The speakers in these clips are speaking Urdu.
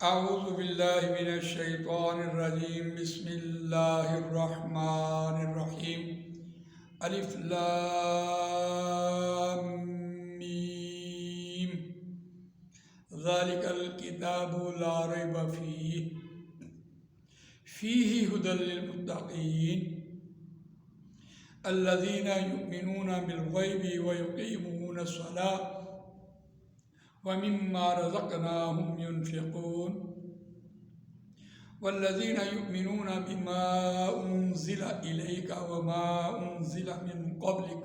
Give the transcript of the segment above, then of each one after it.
اعوذ باللہ من الشیطان الرجیم بسم اللہ الرحمن الرحیم الف لام میم ذالک الکتاب لا ریب فیہ ھدی للمتقین الذین یؤمنون بالغیب ویقیمون الصلاۃ وَمِمَّا رَزَقْنَاهُمْ يُنْفِقُونَ وَالَّذِينَ يُؤْمِنُونَ بِمَا أُنزِلَ إِلَيْكَ وَمَا أُنزِلَ مِنْ قَبْلِكَ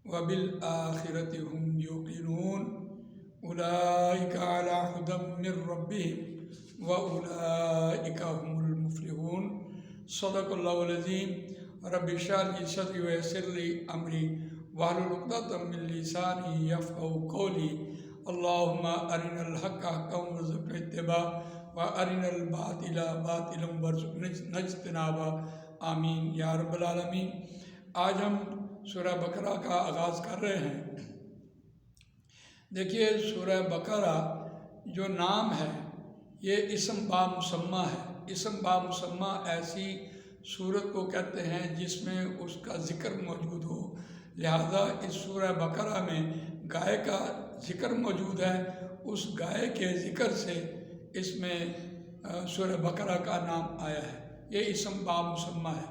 وَبِالْآخِرَةِ هُمْ يُوقِنُونَ أُولَئِكَ عَلَى هُدًى مِّن رَّبِّهِمْ وَأُولَئِكَ هُمُ الْمُفْلِحُونَ صدق اللہ العظیم رب اشرح لي صدري ويسر لي أمري واحلل عقدة من لساني يفقهوا قولي اللهم أرنا الحق حقا وارزقنا اتباعه وأرنا الباطل باطلا وارزقنا اجتنابه آمین یا رب العالمین۔ آج ہم سورہ بقرہ کا آغاز کر رہے ہیں۔ دیکھیے سورہ بقرہ جو نام ہے یہ اسم با مسمہ ہے۔ اسم با مسمہ ایسی سورت کو کہتے ہیں جس میں اس کا ذکر موجود ہو، لہذا اس سورہ بقرہ میں گائے کا ذکر موجود ہے۔ اس گائے کے ذکر سے اس میں سورہ بقرہ کا نام آیا ہے۔ یہ اسم با مسمہ ہے۔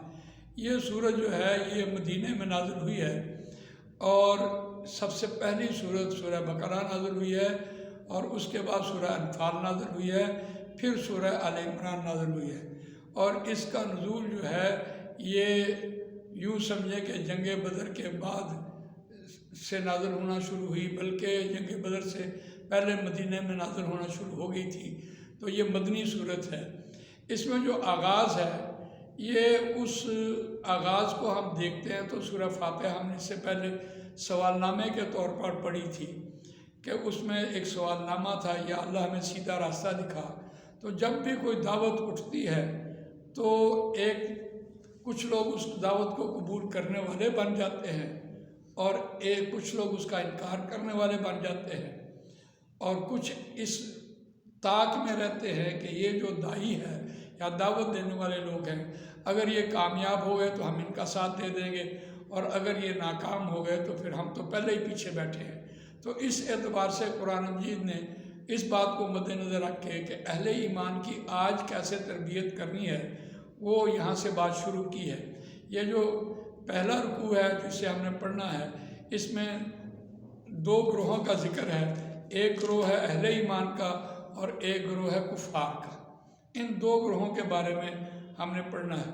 یہ سورت جو ہے یہ مدینہ میں نازل ہوئی ہے اور سب سے پہلی سورت سورہ بقرہ نازل ہوئی ہے اور اس کے بعد سورہ انفال نازل ہوئی ہے، پھر سورہ آل عمران نازل ہوئی ہے۔ اور اس کا نزول جو ہے یہ یوں سمجھے کہ جنگ بدر کے بعد سے نازل ہونا شروع ہوئی، بلکہ جنگ بدر سے پہلے مدینہ میں نازل ہونا شروع ہو گئی تھی، تو یہ مدنی صورت ہے۔ اس میں جو آغاز ہے یہ اس آغاز کو ہم دیکھتے ہیں تو سورہ فاتحہ ہم نے اس سے پہلے سوال نامے کے طور پر پڑھی تھی کہ اس میں ایک سوال نامہ تھا، یا اللہ ہمیں سیدھا راستہ دکھا۔ تو جب بھی کوئی دعوت اٹھتی ہے تو کچھ لوگ اس دعوت کو قبول کرنے والے بن جاتے ہیں اور کچھ لوگ اس کا انکار کرنے والے بن جاتے ہیں، اور کچھ اس طاق میں رہتے ہیں کہ یہ جو داعی ہے یا دعوت دینے والے لوگ ہیں، اگر یہ کامیاب ہو گئے تو ہم ان کا ساتھ دے دیں گے، اور اگر یہ ناکام ہو گئے تو پھر ہم تو پہلے ہی پیچھے بیٹھے ہیں۔ تو اس اعتبار سے قرآن مجید نے اس بات کو مد نظر رکھے کہ اہل ایمان کی آج کیسے تربیت کرنی ہے، وہ یہاں سے بات شروع کی ہے۔ یہ جو پہلا رکوع ہے جسے ہم نے پڑھنا ہے، اس میں دو گروہوں کا ذکر ہے، ایک گروہ ہے اہل ایمان کا اور ایک گروہ ہے کفار کا۔ ان دو گروہوں کے بارے میں ہم نے پڑھنا ہے۔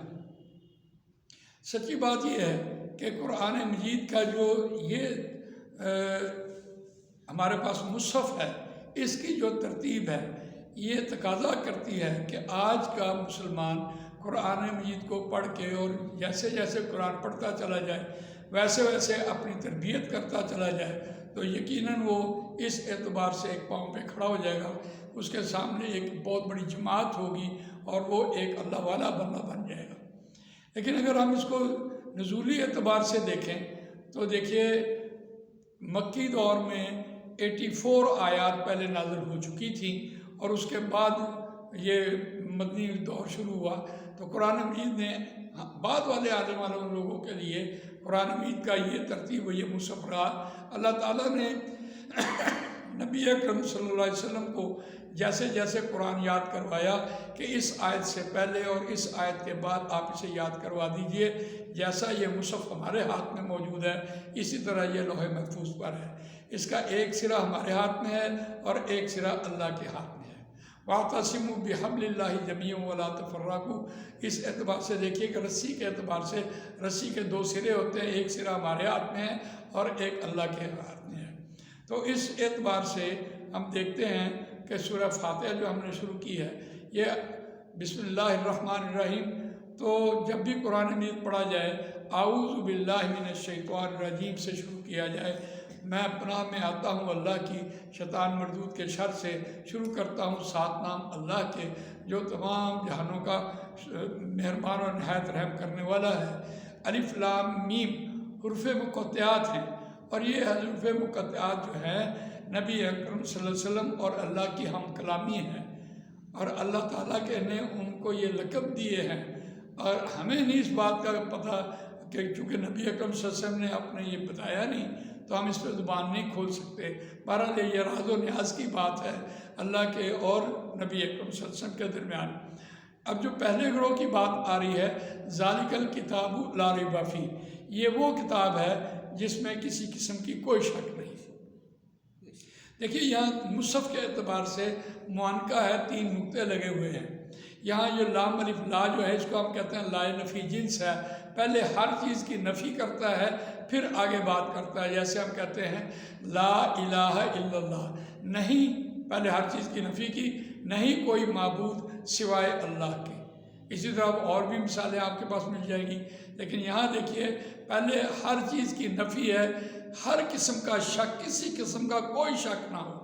سچی بات یہ ہے کہ قرآن مجید کا جو یہ ہمارے پاس مصحف ہے، اس کی جو ترتیب ہے یہ تقاضا کرتی ہے کہ آج کا مسلمان قرآن مجید کو پڑھ کے اور جیسے جیسے قرآن پڑھتا چلا جائے ویسے ویسے اپنی تربیت کرتا چلا جائے تو یقیناً وہ اس اعتبار سے ایک پاؤں پہ کھڑا ہو جائے گا، اس کے سامنے ایک بہت بڑی جماعت ہوگی اور وہ ایک اللہ والا بندہ بن جائے گا۔ لیکن اگر ہم اس کو نزولی اعتبار سے دیکھیں تو دیکھیے مکی دور میں 84 آیات پہلے نازل ہو چکی تھیں اور اس کے بعد یہ مدنی دور شروع ہوا، تو قرآن مجید نے بعد والے آنے والوں لوگوں کے لیے قرآن مجید کا یہ ترتیب و یہ مصحف رہا۔ اللہ تعالیٰ نے نبی اکرم صلی اللہ علیہ وسلم کو جیسے جیسے قرآن یاد کروایا کہ اس آیت سے پہلے اور اس آیت کے بعد آپ اسے یاد کروا دیجئے، جیسا یہ مصحف ہمارے ہاتھ میں موجود ہے اسی طرح یہ لوح محفوظ پر ہے۔ اس کا ایک سرا ہمارے ہاتھ میں ہے اور ایک سرا اللہ کے ہاتھ میں ہے۔ وَاعْتَصِمُوا بِحَبْلِ اللَّهِ جَمِيعًا وَلَا تَفَرَّقُوا۔ اس اعتبار سے دیکھیے کہ رسی کے اعتبار سے رسی کے دو سرے ہوتے ہیں، ایک سرا ہمارے ہاتھ میں ہے اور ایک اللہ کے ہاتھ میں ہے۔ تو اس اعتبار سے ہم دیکھتے ہیں کہ سورہ فاتحہ جو ہم نے شروع کی ہے یہ بسم اللہ الرحمن الرحیم، تو جب بھی قرآن مجید پڑھا جائے اعوذ باللہ من الشیطان الرجیم سے شروع کیا جائے، میں پناہ میں آتا ہوں اللہ کی شیطان مردود کے شر سے، شروع کرتا ہوں سات نام اللہ کے جو تمام جہانوں کا مہربان اور نہایت رحم کرنے والا ہے۔ الف لام میم حروف مقطعات ہیں، اور یہ حروف مقطعات جو ہیں نبی اکرم صلی اللہ علیہ وسلم اور اللہ کی ہم کلامی ہیں۔ اور اللہ تعالیٰ کے نے ان کو یہ لقب دیے ہیں، اور ہمیں نہیں اس بات کا پتہ کہ چونکہ نبی اکرم صلی اللہ علیہ وسلم نے اپنے یہ بتایا نہیں تو ہم اس پہ زبان نہیں کھول سکتے۔ بہرحال یہ راز و نیاز کی بات ہے اللہ کے اور نبی اکرم صلی اللہ علیہ وسلم کے درمیان۔ اب جو پہلے گروہ کی بات آ رہی ہے، ذالک الکتاب لا ریب فیہ، یہ وہ کتاب ہے جس میں کسی قسم کی کوئی شک نہیں۔ دیکھیے یہاں مصحف کے اعتبار سے معانقہ ہے، 3 نقطے لگے ہوئے ہیں۔ یہاں جو لام الف لا جو ہے اس کو ہم کہتے ہیں لا نفی جنس ہے، پہلے ہر چیز کی نفی کرتا ہے پھر آگے بات کرتا ہے۔ جیسے ہم کہتے ہیں لا الہ الا اللہ، نہیں، پہلے ہر چیز کی نفی کی، نہیں کوئی معبود سوائے اللہ کے۔ اسی طرح اور بھی مثالیں آپ کے پاس مل جائیں گی، لیکن یہاں دیکھیے پہلے ہر چیز کی نفی ہے، ہر قسم کا شک، کسی قسم کا کوئی شک نہ ہو۔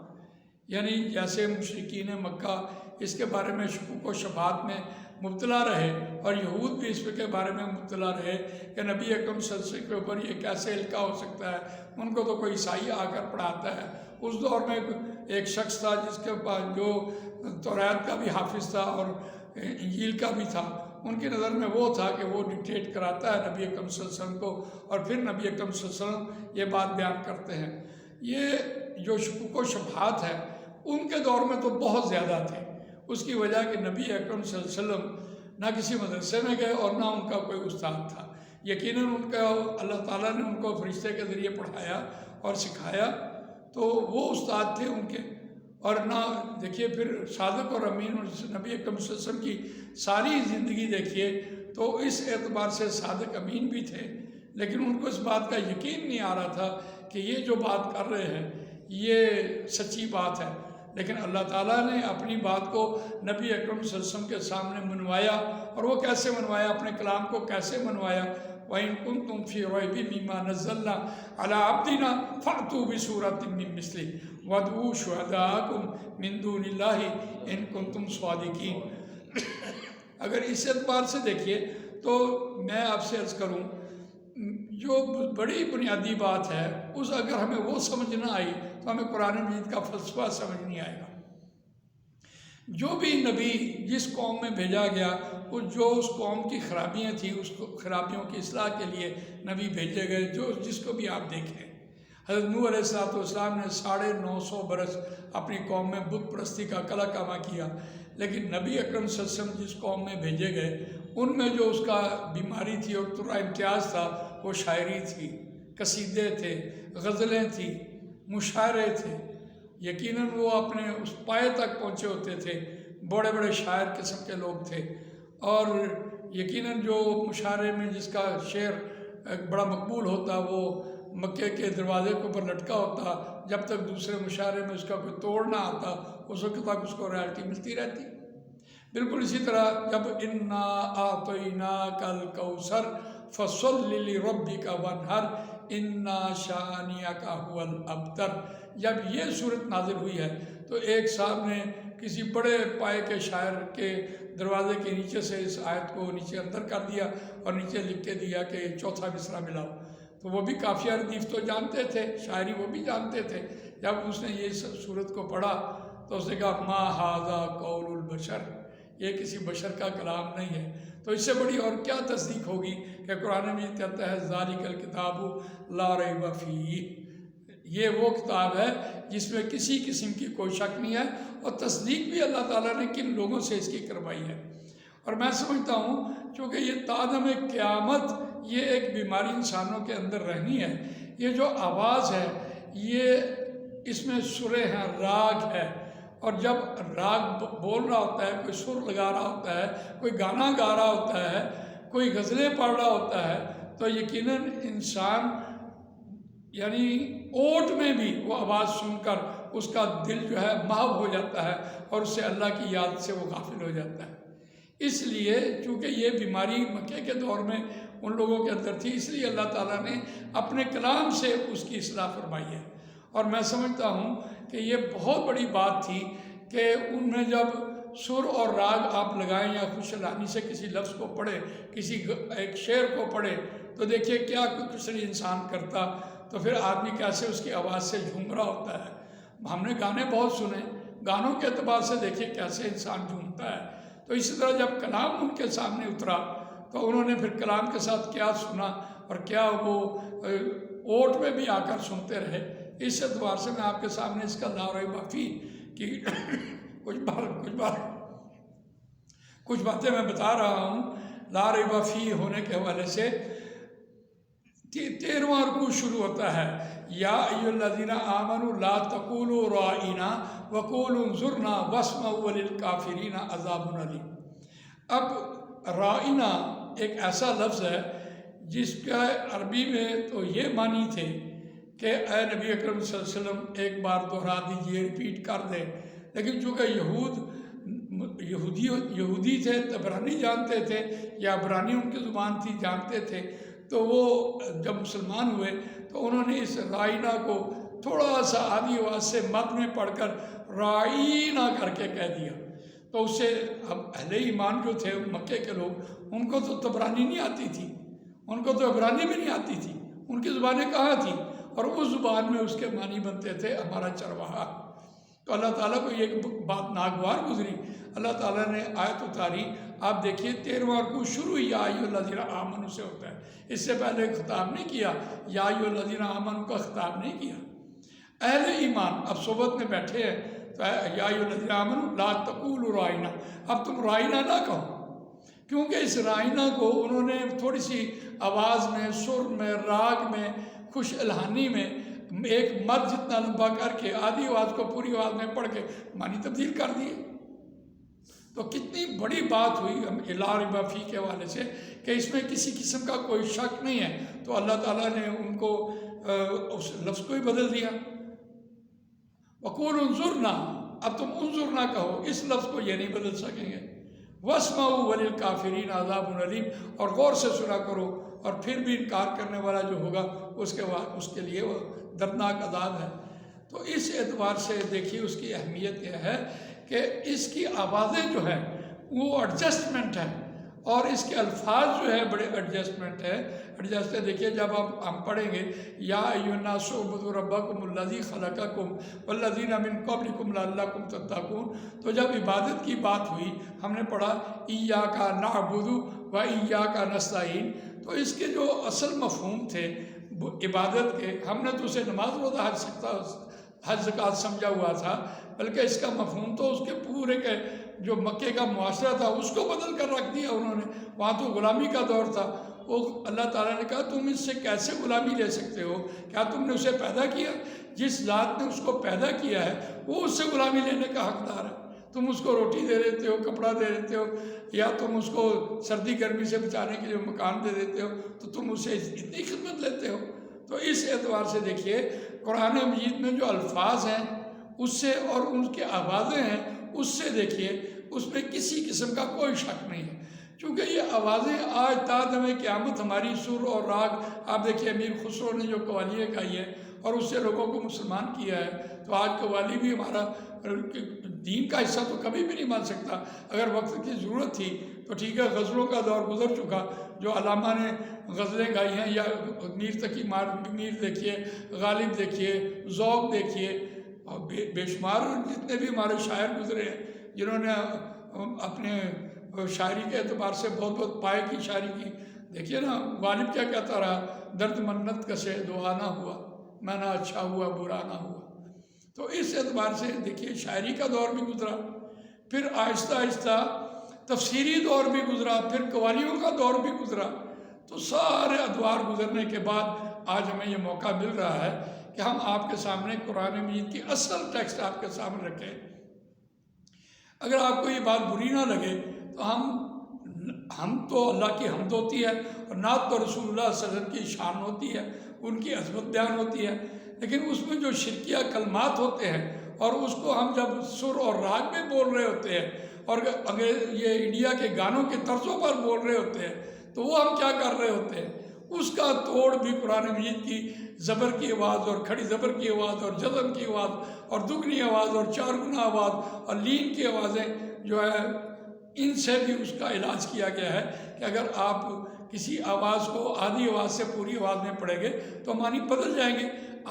یعنی جیسے مشرکین مکہ اس کے بارے میں شکوک و شبہات میں مبتلا رہے، اور یہود بھی اس کے بارے میں مبتلا رہے کہ نبی اکرم صلی اللہ علیہ وسلم کے اوپر یہ کیسے القاء ہو سکتا ہے، ان کو تو کوئی عیسائی آ کر پڑھاتا ہے۔ اس دور میں ایک شخص تھا جس کے پاس جو توریت کا بھی حافظ تھا اور انجیل کا بھی تھا، ان کی نظر میں وہ تھا کہ وہ ڈکٹیٹ کراتا ہے نبی اکرم صلی اللہ علیہ وسلم کو، اور پھر نبی اکرم صلی اللہ علیہ وسلم یہ بات بیان کرتے ہیں۔ یہ جو شکوک و شبہات ہے ان کے دور میں تو بہت زیادہ تھے، اس کی وجہ کہ نبی اکرم صلی اللہ علیہ وسلم نہ کسی مدرسے میں گئے اور نہ ان کا کوئی استاد تھا۔ یقیناً ان کا اللہ تعالیٰ نے ان کو فرشتے کے ذریعے پڑھایا اور سکھایا، تو وہ استاد تھے ان کے، اور نہ دیکھیے پھر صادق اور امین نبی اکرم صلی اللہ علیہ وسلم کی ساری زندگی دیکھیے تو اس اعتبار سے صادق امین بھی تھے، لیکن ان کو اس بات کا یقین نہیں آ رہا تھا کہ یہ جو بات کر رہے ہیں یہ سچی بات ہے۔ لیکن اللہ تعالیٰ نے اپنی بات کو نبی اکرم صلی اللہ علیہ وسلم کے سامنے منوایا، اور وہ کیسے منوایا، اپنے کلام کو کیسے منوایا؟ وَإِن كُنتُمْ فِي رَيْبٍ مِّمَّا نَزَّلْنَا عَلَىٰ عَبْدِنَا فَأْتُوا بِسُورَةٍ مِّن مِّثْلِهِ وَادْعُوا شُهَدَاءَكُم مِّن دُونِ اللَّهِ إِن كُنتُمْ صَادِقِينَ۔ اگر اس اعتبار سے دیکھیے تو میں آپ سے عرض کروں، جو بڑی بنیادی بات ہے اس اگر ہمیں وہ سمجھ نہ آئی تو ہمیں قرآن مجید کا فلسفہ سمجھ نہیں آئے گا۔ جو بھی نبی جس قوم میں بھیجا گیا، جو اس قوم کی خرابیاں تھیں اس خرابیوں کی اصلاح کے لیے نبی بھیجے گئے، جس کو بھی آپ دیکھیں۔ حضرت نوح علیہ السلام نے 950 برس اپنی قوم میں بت پرستی کا کلا کما کیا، لیکن نبی اکرم صلی اللہ علیہ وسلم جس قوم میں بھیجے گئے ان میں جو اس کا بیماری تھی اور ترا امتیاز تھا وہ شاعری تھی، قصیدے تھے، غزلیں تھیں، مشاعرے تھے۔ یقیناً وہ اپنے اس پائے تک پہنچے ہوتے تھے، بڑے بڑے شاعر قسم کے لوگ تھے، اور یقیناً جو مشاعرے میں جس کا شعر بڑا مقبول ہوتا وہ مکے کے دروازے کے اوپر لٹکا ہوتا، جب تک دوسرے مشاعرے میں اس کا کوئی توڑ نہ آتا اس وقت تک اس کو رائلٹی ملتی رہتی۔ بالکل اسی طرح جب انا اعطیناک الکوثر فصل لربک وانحر انا شانئک هو الابتر، جب یہ صورت نازل ہوئی ہے تو ایک صاحب نے کسی بڑے پائے کے شاعر کے دروازے کے نیچے سے اس آیت کو نیچے اندر کر دیا اور نیچے لکھ کے دیا کہ چوتھا مصرع ملاؤ، تو وہ بھی قافیہ ردیف تو جانتے تھے، شاعری وہ بھی جانتے تھے۔ جب اس نے یہ صورت کو پڑھا تو اس نے کہا ما ھذا قول البشر، یہ کسی بشر کا کلام نہیں ہے۔ تو اس سے بڑی اور کیا تصدیق ہوگی کہ قرآن مجید کہتا ہے ذالک الکتاب لا ریب فیہ، یہ وہ کتاب ہے جس میں کسی قسم کی کوئی شک نہیں ہے، اور تصدیق بھی اللہ تعالیٰ نے کن لوگوں سے اس کی کروائی ہے۔ اور میں سمجھتا ہوں چونکہ یہ تادم قیامت یہ ایک بیماری انسانوں کے اندر رہنی ہے، یہ جو آواز ہے یہ اس میں سریں ہیں، راگ ہے، اور جب راگ بول رہا ہوتا ہے، کوئی سر لگا رہا ہوتا ہے، کوئی گانا گا رہا ہوتا ہے، کوئی غزلیں پڑھ رہا ہوتا ہے، تو یقیناً انسان یعنی اوٹ میں بھی وہ آواز سن کر اس کا دل جو ہے محو ہو جاتا ہے اور اس سے اللہ کی یاد سے وہ غافل ہو جاتا ہے۔ اس لیے چونکہ یہ بیماری مکے کے دور میں ان لوگوں کے اندر تھی، اس لیے اللہ تعالیٰ نے اپنے کلام سے اس کی اصلاح فرمائی ہے۔ اور میں سمجھتا ہوں کہ یہ بہت بڑی بات تھی کہ ان میں جب سر اور راگ آپ لگائیں یا خوش لانی سے کسی لفظ کو پڑھے، کسی ایک شعر کو پڑھے، تو دیکھیے کیا کچھ انسان کرتا، تو پھر آدمی کیسے اس کی آواز سے جھوم رہا ہوتا ہے۔ ہم نے گانے بہت سنے، گانوں کے اعتبار سے دیکھیے کیسے انسان جھومتا ہے۔ تو اسی طرح جب کلام ان کے سامنے اترا تو انہوں نے پھر کلام کے ساتھ کیا سنا اور کیا وہ اوٹ میں بھی آ کر سنتے رہے۔ اس اعتبار سے میں آپ کے سامنے اس کا لا ریب فی کی کچھ باتیں میں بتا رہا ہوں لا ریب فی ہونے کے حوالے سے۔ 13واں رکوع شروع ہوتا ہے یا ایھا الذین آمنوا لا تقولوا رائنا وقولوا انظرنا واسمعوا وللکافرین عذاب علیم۔ اب رائنا ایک ایسا لفظ ہے جس کا عربی میں تو یہ معنی تھے کہ اے نبی اکرم صلی اللہ علیہ وسلم ایک بار دہرا دیجئے، ریپیٹ کر دیں، لیکن چونکہ یہودی تھے، عبرانی جانتے تھے یا عبرانی ان کی زبان تھی جانتے تھے، تو وہ جب مسلمان ہوئے تو انہوں نے اس رائنا کو تھوڑا سا آدھی آواز سے مد میں پڑھ کر رائنا کر کے کہہ دیا۔ تو اس سے اب اہل ایمان جو تھے مکے کے لوگ، ان کو تو عبرانی نہیں آتی تھی، ان کو تو عبرانی بھی نہیں آتی تھی، ان کی زبانیں کہاں تھیں، اور اس زبان میں اس کے معنی بنتے تھے ہمارا چرواہا۔ تو اللہ تعالیٰ کو یہ بات ناگوار گزری، اللہ تعالیٰ نے آیت اتاری۔ آپ دیکھیے 13واں رکوع شروع یا ایھا الذین آمنوا سے ہوتا ہے، اس سے پہلے خطاب نہیں کیا، یا ایھا الذین آمنوا کا خطاب نہیں کیا۔ اہل ایمان اب صحبت میں بیٹھے ہیں تو یا ایھا الذین آمنوا لا تقولوا رائنا، اب تم رائنا نہ کہو، کیونکہ اس رائنا کو انہوں نے تھوڑی سی آواز میں، سر میں، راگ میں، خوش الہانی میں ایک مد جتنا لمبا کر کے آدھی آواز کو پوری آواز میں پڑھ کے معنی تبدیل کر دیے۔ تو کتنی بڑی بات ہوئی ہم لا ریب فی کے حوالے سے کہ اس میں کسی قسم کا کوئی شک نہیں ہے۔ تو اللہ تعالیٰ نے ان کو اس لفظ کو ہی بدل دیا۔ وقولوا انظرنا، اب تم انظرنا کہو، اس لفظ کو یہ نہیں بدل سکیں گے۔ واسمعوا وللکافرین عذاب علیم، اور غور سے سنا کرو، اور پھر بھی انکار کرنے والا جو ہوگا اس کے لیے وہ دردناک عذاب ہے۔ تو اس اعتبار سے دیکھیے اس کی اہمیت یہ ہے کہ اس کی آوازیں جو ہیں وہ ایڈجسٹمنٹ ہے، اور اس کے الفاظ جو ہے بڑے ایڈجسٹمنٹ ہے۔ دیکھیے جب ہم پڑھیں گے یا ایھا الناس اعبدوا ربکم الذی خلقکم والذین من قبلکم لعلکم تتقون، تو جب عبادت کی بات ہوئی ہم نے پڑھا ایاک نعبد و ایاک نستعین، تو اس کے جو اصل مفہوم تھے عبادت کے، ہم نے تو اسے نماز روزہ حج زکوٰۃ سمجھا ہوا تھا، بلکہ اس کا مفہوم تو اس کے پورے کے جو مکے کا معاشرہ تھا اس کو بدل کر رکھ دیا انہوں نے۔ وہاں تو غلامی کا دور تھا، وہ اللہ تعالیٰ نے کہا تم اس سے کیسے غلامی لے سکتے ہو؟ کیا تم نے اسے پیدا کیا؟ جس ذات نے اس کو پیدا کیا ہے وہ اس سے غلامی لینے کا حقدار ہے۔ تم اس کو روٹی دے دیتے ہو، کپڑا دے دیتے ہو، یا تم اس کو سردی گرمی سے بچانے کے لیے مکان دے دیتے ہو، تو تم اسے اتنی خدمت لیتے ہو۔ تو اس اعتبار سے دیکھیے قرآن مجید میں جو الفاظ ہیں اس سے، اور ان کے آوازیں ہیں اس سے دیکھیے اس میں کسی قسم کا کوئی شک نہیں ہے، چونکہ یہ آوازیں آج تا دم قیامت ہماری سر اور راگ، آپ دیکھیے امیر خسرو نے جو قوالیاں گائی ہے اور اس سے لوگوں کو مسلمان کیا ہے، تو آج قوالی بھی ہمارا دین کا حصہ تو کبھی بھی نہیں مان سکتا۔ اگر وقت کی ضرورت تھی تو ٹھیک ہے، غزلوں کا دور گزر چکا، جو علامہ نے غزلیں گائی ہیں، یا میر تقی میر دیکھیے، غالب دیکھیے، ذوق دیکھیے، اور بے شمار جتنے بھی ہمارے شاعر گزرے ہیں جنہوں نے اپنے شاعری کے اعتبار سے بہت بہت پائے کی شاعری کی۔ دیکھیے نا غالب کیا کہتا رہا، درد منت کسے دعا نہ ہوا، میں نہ اچھا ہوا برا نہ ہوا۔ تو اس اعتبار سے دیکھیے شاعری کا دور بھی گزرا، پھر آہستہ آہستہ تفسیری دور بھی گزرا، پھر قوالیوں کا دور بھی گزرا۔ تو سارے ادوار گزرنے کے بعد آج ہمیں یہ موقع مل رہا ہے کہ ہم آپ کے سامنے قرآن مجید کی اصل ٹیکسٹ آپ کے سامنے رکھیں۔ اگر آپ کو یہ بات بری نہ لگے تو ہم تو اللہ کی حمد ہوتی ہے، اور نعت تو رسول اللہ صلی اللہ علیہ وسلم کی شان ہوتی ہے، ان کی عظمت بیان ہوتی ہے، لیکن اس میں جو شرکیہ کلمات ہوتے ہیں اور اس کو ہم جب سر اور راگ میں بول رہے ہوتے ہیں اور اگر یہ انڈیا کے گانوں کے طرزوں پر بول رہے ہوتے ہیں تو وہ ہم کیا کر رہے ہوتے ہیں، اس کا توڑ بھی قرآن مجید کی زبر کی آواز اور کھڑی زبر کی آواز اور جزم کی آواز اور دگنی آواز اور چار گنا آواز اور لین کی آوازیں جو ہے ان سے بھی اس کا علاج کیا گیا ہے کہ اگر آپ کسی آواز کو آدھی آواز سے پوری آواز میں پڑھیں گے تو معنی بدل جائیں گے۔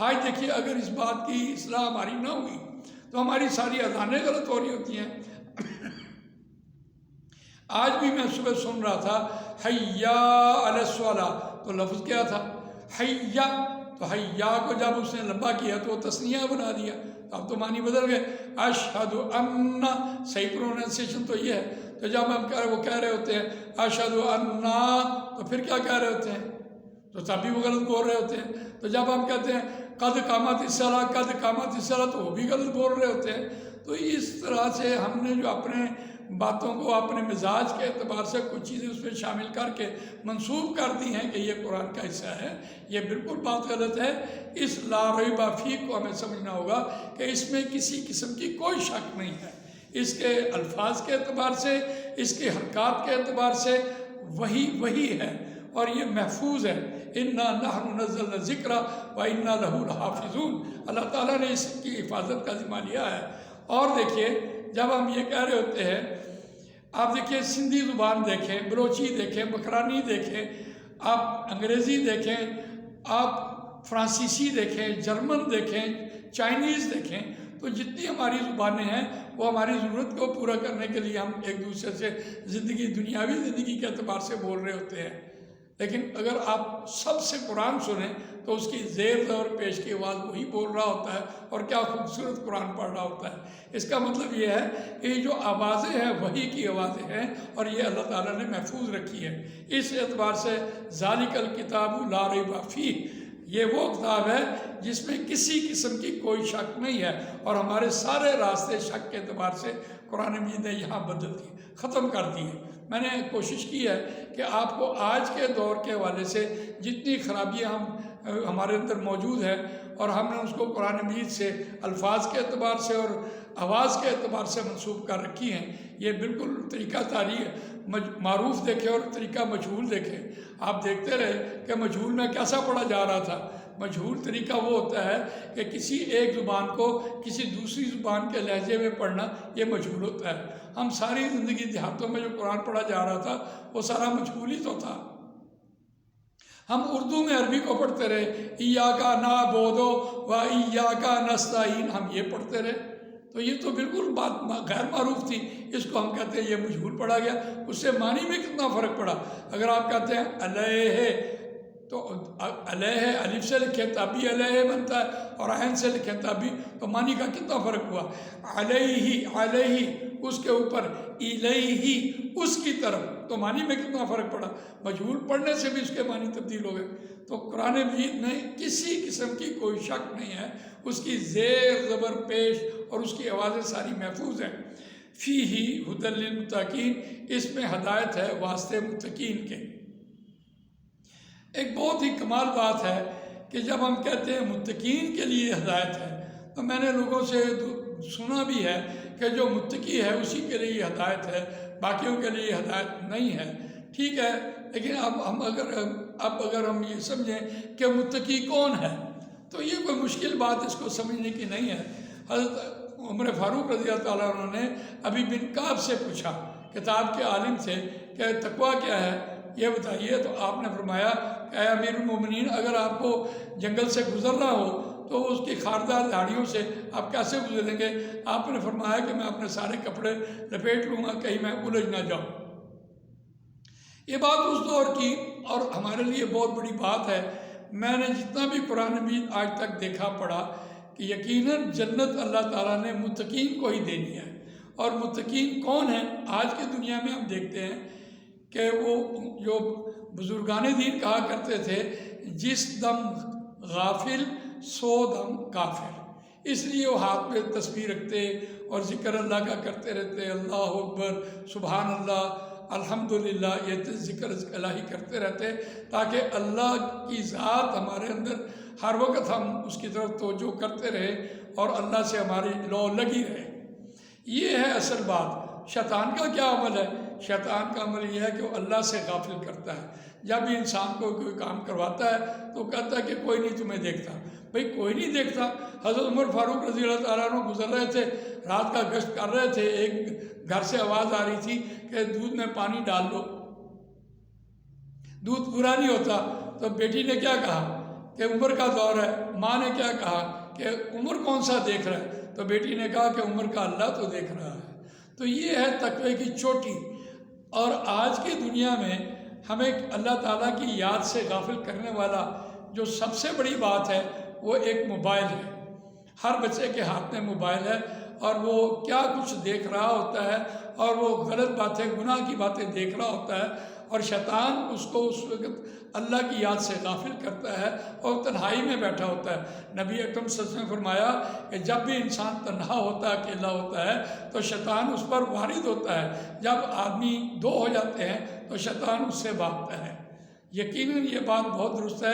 آج دیکھیے اگر اس بات کی اصلاح ہماری نہ ہوئی تو ہماری ساری اذانیں غلط ہو رہی ہوتی ہیں۔ آج بھی میں صبح سن رہا تھا حیا علی الصلاۃ، تو لفظ کیا تھا حیا، تو حیا کو جب اس نے لمبا کیا تو وہ تثنیہ بنا دیا، اب تو معنی بدل گئے۔ اشہد ان، صحیح پروننسیشن تو یہ ہے، تو جب ہم وہ کہہ رہے ہوتے ہیں اشہد ان، تو پھر کیا کہہ رہے ہوتے ہیں؟ تو تب بھی وہ غلط بول رہے ہوتے ہیں۔ تو جب ہم کہتے ہیں قد قامت الصلاۃ، قد قامت الصلاۃ، تو وہ بھی غلط بول رہے ہوتے ہیں۔ تو اس طرح سے ہم نے جو اپنے باتوں کو اپنے مزاج کے اعتبار سے کچھ چیزیں اس میں شامل کر کے منسوب کر دی ہیں کہ یہ قرآن کا حصہ ہے، یہ بالکل بات غلط ہے۔ اس لا ریب فیہ کو ہمیں سمجھنا ہوگا کہ اس میں کسی قسم کی کوئی شک نہیں ہے، اس کے الفاظ کے اعتبار سے، اس کے حرکات کے اعتبار سے وہی ہے، اور یہ محفوظ ہے۔ اِنَّا نَحْنُ نَزَّلْنَا الذِّكْرَ وَإِنَّا لَهُ لَحَافِظُونَ، اللہ تعالیٰ نے اس کی حفاظت کا ذمہ لیا ہے۔ اور دیکھیے جب ہم یہ کہہ رہے ہوتے ہیں، آپ دیکھیں سندھی زبان دیکھیں، بلوچی دیکھیں، بکرانی دیکھیں، آپ انگریزی دیکھیں، آپ فرانسیسی دیکھیں، جرمن دیکھیں، چائنیز دیکھیں، تو جتنی ہماری زبانیں ہیں وہ ہماری ضرورت کو پورا کرنے کے لیے ہم ایک دوسرے سے دنیاوی زندگی کے اعتبار سے بول رہے ہوتے ہیں، لیکن اگر آپ سب سے قرآن سنیں تو اس کی زیر اور پیش کی آواز وہی بول رہا ہوتا ہے، اور کیا خوبصورت قرآن پڑھ رہا ہوتا ہے۔ اس کا مطلب یہ ہے کہ یہ جو آوازیں ہیں وہی کی آوازیں ہیں، اور یہ اللہ تعالیٰ نے محفوظ رکھی ہے۔ اس اعتبار سے ذالک الکتاب لا ریب فیہ، یہ وہ کتاب ہے جس میں کسی قسم کی کوئی شک نہیں ہے، اور ہمارے سارے راستے شک کے اعتبار سے قرآن مجید نے یہاں بدل دیے، ختم کر دیے۔ میں نے کوشش کی ہے کہ آپ کو آج کے دور کے حوالے سے جتنی خرابیاں ہمارے اندر موجود ہیں، اور ہم نے اس کو قرآن مجید سے الفاظ کے اعتبار سے اور آواز کے اعتبار سے منسوب کر رکھی ہیں، یہ بالکل طریقہ تاریخ معروف دیکھیں اور طریقہ مجہول دیکھیں۔ آپ دیکھتے رہے کہ مجہول میں کیسا پڑھا جا رہا تھا۔ مجہول طریقہ وہ ہوتا ہے کہ کسی ایک زبان کو کسی دوسری زبان کے لہجے میں پڑھنا، یہ مجہول ہوتا ہے۔ ہم ساری زندگی دیہاتوں میں جو قرآن پڑھا جا رہا تھا وہ سارا مجہول ہی تو تھا۔ ہم اردو میں عربی کو پڑھتے رہے، ایاک نعبد و ایاک نستعین، ہم یہ پڑھتے رہے، تو یہ تو بالکل بات غیر معروف تھی۔ اس کو ہم کہتے ہیں یہ مجہول پڑھا گیا، اس سے معنی میں کتنا فرق پڑا۔ اگر آپ کہتے ہیں علیہ، تو علیہ الف سے لکھیں تب بھی علیہ بنتا ہے، اور عین سے لکھیں تب بھی، تو معنی کا کتنا فرق ہوا۔ علیہ اس کے اوپر، الیہ اس کی طرف، تو معنی میں کتنا فرق پڑا۔ مجہول پڑھنے سے بھی اس کے معنی تبدیل ہو گئے۔ تو قرآن مجید میں کسی قسم کی کوئی شک نہیں ہے، اس کی زیر زبر پیش اور اس کی آوازیں ساری محفوظ ہیں۔ فیہ ھدی للمتقین، اس میں ہدایت ہے واسطے متقین کے۔ ایک بہت ہی کمال بات ہے کہ جب ہم کہتے ہیں متقین کے لیے ہدایت ہے، تو میں نے لوگوں سے سنا بھی ہے کہ جو متقی ہے اسی کے لیے ہدایت ہے، باقیوں کے لیے ہدایت نہیں ہے۔ ٹھیک ہے، لیکن اب اگر ہم یہ سمجھیں کہ متقی کون ہے، تو یہ کوئی مشکل بات اس کو سمجھنے کی نہیں ہے۔ حضرت عمر فاروق رضی اللہ تعالیٰ عنہ نے ابی بن کعب سے پوچھا، کتاب کے عالم سے، کہ تقویٰ کیا ہے یہ بتائیے، تو آپ نے فرمایا کہ اے امیر المومنین، اگر آپ کو جنگل سے گزرنا ہو تو اس کی خاردار دھاڑیوں سے آپ کیسے گزریں گے؟ آپ نے فرمایا کہ میں اپنے سارے کپڑے لپیٹ لوں گا کہیں میں الجھ نہ جاؤں۔ یہ بات اس دور کی اور ہمارے لیے بہت بڑی بات ہے۔ میں نے جتنا بھی قرآن مجید آج تک دیکھا پڑھا کہ یقیناً جنت اللہ تعالیٰ نے متقین کو ہی دینی ہے، اور متقین کون ہیں؟ آج کی دنیا میں ہم دیکھتے ہیں کہ وہ جو بزرگان دین کہا کرتے تھے، جس دم غافل سو دم کافر، اس لیے وہ ہاتھ میں تسبیح رکھتے اور ذکر اللہ کا کرتے رہتے، اللہ اکبر، سبحان اللہ، الحمدللہ، یہ ذکر الہی کرتے رہتے تاکہ اللہ کی ذات ہمارے اندر ہر وقت ہم اس کی طرف توجہ کرتے رہے اور اللہ سے ہماری لو لگی رہے۔ یہ ہے اصل بات۔ شیطان کا کیا عمل ہے؟ شیطان کا عمل یہ ہے کہ وہ اللہ سے غافل کرتا ہے۔ جب بھی انسان کو کوئی کام کرواتا ہے تو کہتا ہے کہ کوئی نہیں تمہیں دیکھتا۔ بھئی کوئی نہیں دیکھتا۔ حضرت عمر فاروق رضی اللہ تعالیٰ عنہ گزر رہے تھے، رات کا گشت کر رہے تھے، ایک گھر سے آواز آ رہی تھی کہ دودھ میں پانی ڈال دو، دودھ پورا نہیں ہوتا۔ تو بیٹی نے کیا کہا کہ عمر کا دور ہے، ماں نے کیا کہا کہ عمر کون سا دیکھ رہا ہے؟ تو بیٹی نے کہا کہ عمر کا اللہ تو دیکھ رہا ہے۔ تو یہ ہے تقوی کی چوٹی۔ اور آج کی دنیا میں ہمیں اللہ تعالیٰ کی یاد سے غافل کرنے والا جو سب سے بڑی بات ہے وہ ایک موبائل ہے۔ ہر بچے کے ہاتھ میں موبائل ہے اور وہ کیا کچھ دیکھ رہا ہوتا ہے اور وہ غلط باتیں، گناہ کی باتیں دیکھ رہا ہوتا ہے، اور شیطان اس کو اس وقت اللہ کی یاد سے غافل کرتا ہے اور تنہائی میں بیٹھا ہوتا ہے۔ نبی اکرم صلی اللہ علیہ وسلم نے فرمایا کہ جب بھی انسان تنہا ہوتا ہے، اکیلا ہوتا ہے، تو شیطان اس پر وارد ہوتا ہے۔ جب آدمی دو ہو جاتے ہیں تو شیطان اس سے بھاگتا ہے۔ یقیناً یہ بات بہت درست ہے۔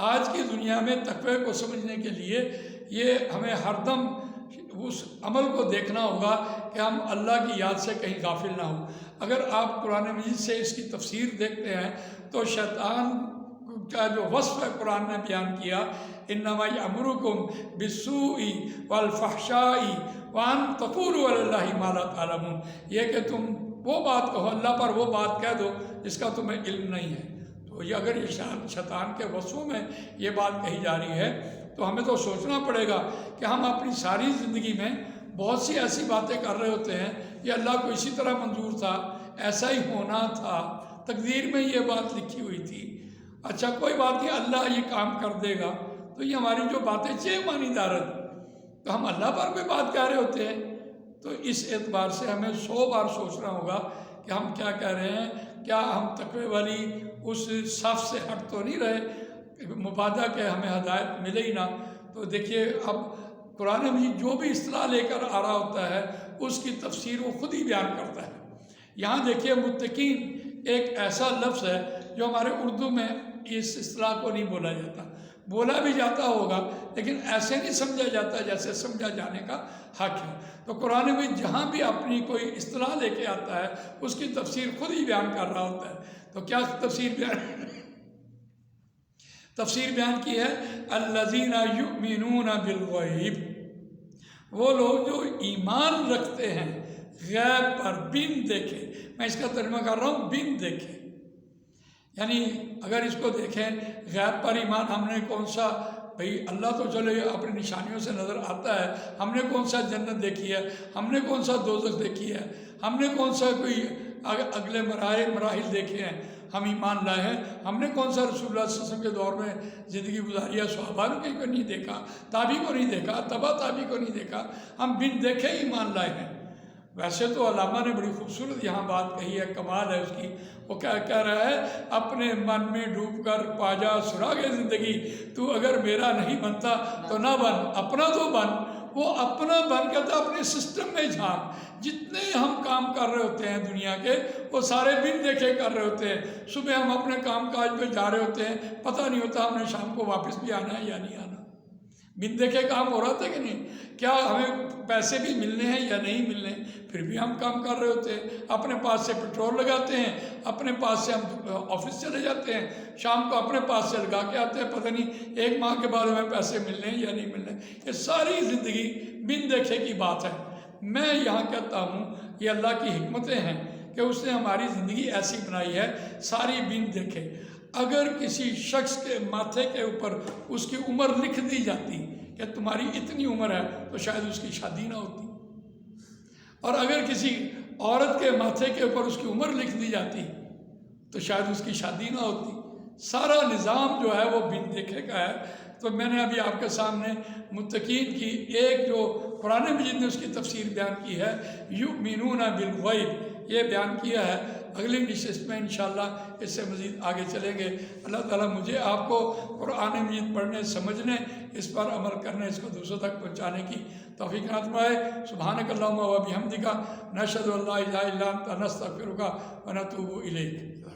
آج کی دنیا میں تقوی کو سمجھنے کے لیے یہ ہمیں ہر دم اس عمل کو دیکھنا ہوگا کہ ہم اللہ کی یاد سے کہیں غافل نہ ہوں۔ اگر آپ قرآن مجید سے اس کی تفسیر دیکھتے ہیں تو شیطان کا جو وصف ہے قرآن نے بیان کیا، انما یأمرکم بالسوء والفحشاء وان تقولوا علی اللہ ما لا تعلمون، یہ کہ تم وہ بات کہو، اللہ پر وہ بات کہہ دو جس کا تمہیں علم نہیں ہے۔ تو یہ اگر یہ شیطان کے وصفوں میں یہ بات کہی جا رہی ہے تو ہمیں تو سوچنا پڑے گا کہ ہم اپنی ساری زندگی میں بہت سی ایسی باتیں کر رہے ہوتے ہیں کہ اللہ کو اسی طرح منظور تھا، ایسا ہی ہونا تھا، تقدیر میں یہ بات لکھی ہوئی تھی، اچھا کوئی بات نہیں، اللہ یہ کام کر دے گا۔ تو یہ ہماری جو باتیں مانی دارت، تو ہم اللہ پر کوئی بات کہہ رہے ہوتے ہیں۔ تو اس اعتبار سے ہمیں 100 بار سوچنا ہوگا کہ ہم کیا کہہ رہے ہیں، کیا ہم تقوی والی اس صف سے ہٹ تو نہیں رہے، مبادہ کہ ہمیں ہدایت ملے ہی نہ۔ تو دیکھیے اب قرآن مجید جو بھی اصطلاح لے کر آ رہا ہوتا ہے اس کی تفسیر وہ خود ہی بیان کرتا ہے۔ یہاں دیکھیے متقین ایک ایسا لفظ ہے جو ہمارے اردو میں اس اصطلاح کو نہیں بولا جاتا، بولا بھی جاتا ہوگا لیکن ایسے نہیں سمجھا جاتا جیسے سمجھا جانے کا حق ہے۔ تو قرآن میں جہاں بھی اپنی کوئی اصطلاح لے کے آتا ہے اس کی تفسیر خود ہی بیان کر رہا ہوتا ہے۔ تو کیا تفسیر بیان کی ہے، الذین یؤمنون بالغیب، وہ لوگ جو ایمان رکھتے ہیں غیب پر، بن دیکھے۔ میں اس کا ترجمہ کر رہا ہوں بن دیکھے، یعنی اگر اس کو دیکھیں غیب پر ایمان، ہم نے کون سا، بھئی اللہ تو چلو اپنی نشانیوں سے نظر آتا ہے، ہم نے کون سا جنت دیکھی ہے، ہم نے کون سا دوزخ دیکھی ہے، ہم نے کون سا کوئی اگلے مراحل دیکھے ہیں، ہم ایمان لائے ہیں، ہم نے کون سا رسول اللہ صلی اللہ علیہ وسلم کے دور میں زندگی گزاری ہے، صحابہ کو نہیں دیکھا، تابعی کو نہیں دیکھا، تبع تابعی کو نہیں دیکھا، ہم بن دیکھے ایمان لائے ہیں۔ ویسے تو علامہ نے بڑی خوبصورت یہاں بات کہی ہے، کمال ہے اس کی۔ وہ کیا کہہ رہا ہے، اپنے من میں ڈوب کر پا جا سراغ زندگی، تو اگر میرا نہیں بنتا تو نہ بن، اپنا تو بن۔ وہ اپنا بن کے تو اپنے سسٹم میں جھانک، جتنے ہم کام کر رہے ہوتے ہیں دنیا کے وہ سارے بن دیکھے کر رہے ہوتے ہیں۔ صبح ہم اپنے کام کاج پہ جا رہے ہوتے ہیں، پتہ نہیں ہوتا ہم نے شام کو واپس بھی آنا ہے یا نہیں آنا۔ بن دیکھے کام ہو رہا تھا کہ نہیں؟ کیا ہمیں پیسے بھی ملنے ہیں یا نہیں ملنے، پھر بھی ہم کام کر رہے ہوتے ہیں۔ اپنے پاس سے پیٹرول لگاتے ہیں، اپنے پاس سے ہم آفس چلے جاتے ہیں، شام کو اپنے پاس سے لگا کے آتے ہیں، پتہ نہیں 1 ماہ کے بعد ہمیں پیسے ملنے ہیں یا نہیں ملنے۔ یہ ساری زندگی بن دیکھے کی بات ہے۔ میں یہاں کہتا ہوں یہ اللہ کی حکمتیں ہیں کہ اس نے ہماری زندگی ایسی بنائی ہے، ساری بن دیکھے۔ اگر کسی شخص کے ماتھے کے اوپر اس کی عمر لکھ دی جاتی کہ تمہاری اتنی عمر ہے تو شاید اس کی شادی نہ ہوتی، اور اگر کسی عورت کے ماتھے کے اوپر اس کی عمر لکھ دی جاتی تو شاید اس کی شادی نہ ہوتی۔ سارا نظام جو ہے وہ بن دیکھے کا ہے۔ تو میں نے ابھی آپ کے سامنے متقین کی ایک جو قرآن مجید نے اس کی تفسیر بیان کی ہے، یؤمنون بالغیب، یہ بیان کیا ہے۔ اگلی نشست میں انشاءاللہ اس سے مزید آگے چلیں گے۔ اللہ تعالیٰ مجھے آپ کو قرآن مجید پڑھنے، سمجھنے، اس پر عمل کرنے، اس کو دوسروں تک پہنچانے کی توفیق عطا فرمائے۔ سبحانک اللہم و بحمدک، نشہد ان لا الہ الا انت، نستغفرک و نتوب الیک۔